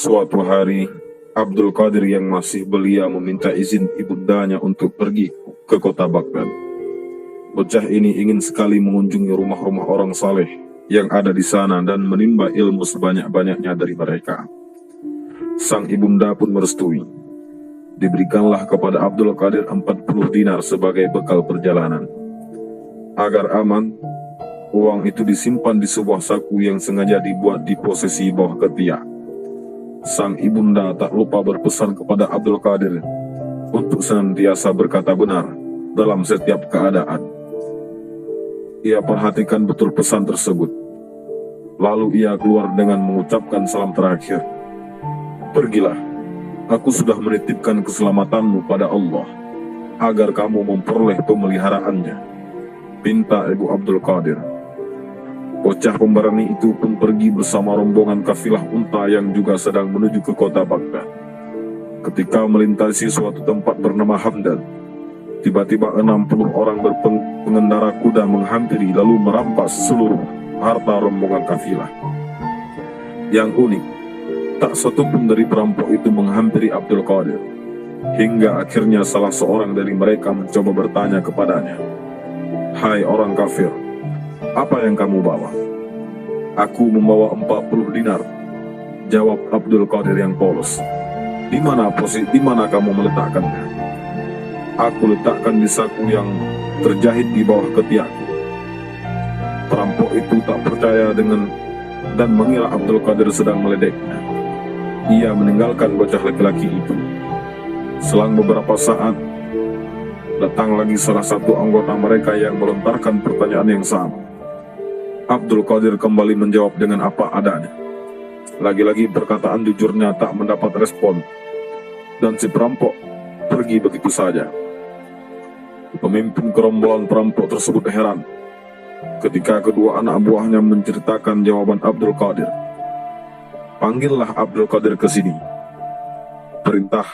Suatu hari, Abdul Qadir yang masih belia meminta izin ibundanya untuk pergi ke kota Baghdad. Bocah ini ingin sekali mengunjungi rumah-rumah orang saleh yang ada di sana dan menimba ilmu sebanyak-banyaknya dari mereka. Sang ibunda pun merestui. Diberikanlah kepada Abdul Qadir 40 dinar sebagai bekal perjalanan. Agar aman, uang itu disimpan di sebuah saku yang sengaja dibuat di posisi bawah ketiak. Sang ibunda tak lupa berpesan kepada Abdul Qadir untuk senantiasa berkata benar dalam setiap keadaan. Ia perhatikan betul pesan tersebut. Lalu ia keluar dengan mengucapkan salam terakhir. Pergilah, aku sudah menitipkan keselamatanmu pada Allah, agar kamu memperoleh pemeliharaannya, pinta Ibu Abdul Qadir. Bocah pemberani itu pun pergi bersama rombongan kafilah unta yang juga sedang menuju ke kota Baghdad. Ketika melintasi suatu tempat bernama Hamdan, tiba-tiba 60 orang pengendara kuda menghampiri lalu merampas seluruh harta rombongan kafilah. Yang unik, tak satu pun dari perampok itu menghampiri Abdul Qadir, hingga akhirnya salah seorang dari mereka mencoba bertanya kepadanya, "Hai orang kafir, apa yang kamu bawa?" "Aku membawa 40 dinar," jawab Abdul Qadir yang polos. Di mana kamu meletakkannya?" "Aku letakkan di saku yang terjahit di bawah ketiakku." Perampok itu tak percaya dan mengira Abdul Qadir sedang meledeknya. Ia meninggalkan bocah laki-laki itu. Selang beberapa saat, datang lagi salah satu anggota mereka yang melontarkan pertanyaan yang sama. Abdul Qadir kembali menjawab dengan apa adanya. Lagi-lagi perkataan jujurnya tak mendapat respon, dan si perampok pergi begitu saja. Pemimpin gerombolan perampok tersebut heran ketika kedua anak buahnya menceritakan jawaban Abdul Qadir. "Panggillah Abdul Qadir ke sini," perintah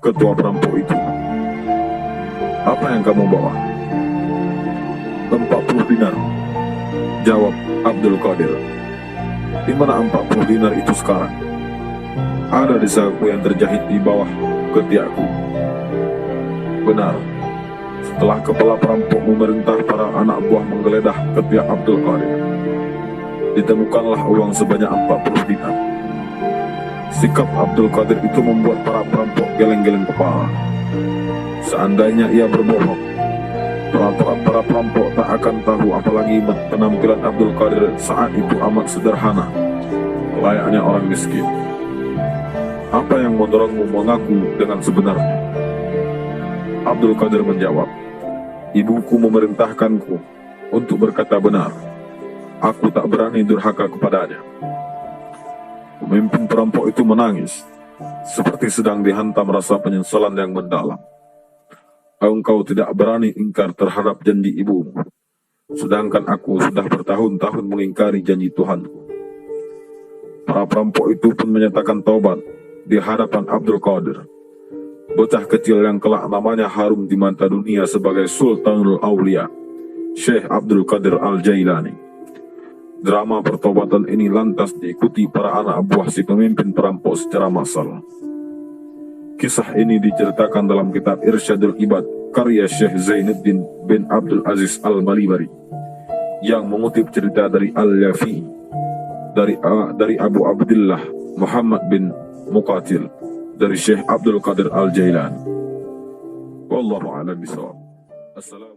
ketua perampok itu. "Apa yang kamu bawa?" 40 dinar, jawab Abdul Qadir. "Di mana 40 dinar itu sekarang?" "Ada di saku yang terjahit di bawah ketiakku." Benar. Setelah kepala perampok memerintah para anak buah menggeledah ketiak Abdul Qadir, ditemukanlah uang sebanyak 40 dinar. Sikap Abdul Qadir itu membuat para perampok geleng-geleng kepala. Seandainya ia berbohong, para perampok tak akan tahu, apalagi penampilan Abdul Qadir saat itu amat sederhana, layaknya orang miskin. "Apa yang mendorongmu mengaku dengan sebenarnya?" Abdul Qadir menjawab, "Ibuku memerintahkanku untuk berkata benar. Aku tak berani durhaka kepadanya." Pemimpin perampok itu menangis, seperti sedang dihantam rasa penyesalan yang mendalam. "Engkau tidak berani ingkar terhadap janji ibumu, sedangkan aku sudah bertahun-tahun mengingkari janji Tuhanku." Para perampok itu pun menyatakan taubat di hadapan Abdul Qadir, bocah kecil yang kelak namanya harum di mata dunia sebagai Sultanul Aulia, Syekh Abdul Qadir Al-Jailani. Drama pertobatan ini lantas diikuti para anak buah si pemimpin perampok secara massal. Kisah ini diceritakan dalam kitab Irsyadul Ibad karya Syekh Zainuddin bin Abdul Aziz Al-Malibari, yang mengutip cerita dari Al-Yafi dari Abu Abdullah Muhammad bin Muqatil dari Syekh Abdul Qadir Al-Jailani. Wallahu a'lam bishawab. Assalamualaikum.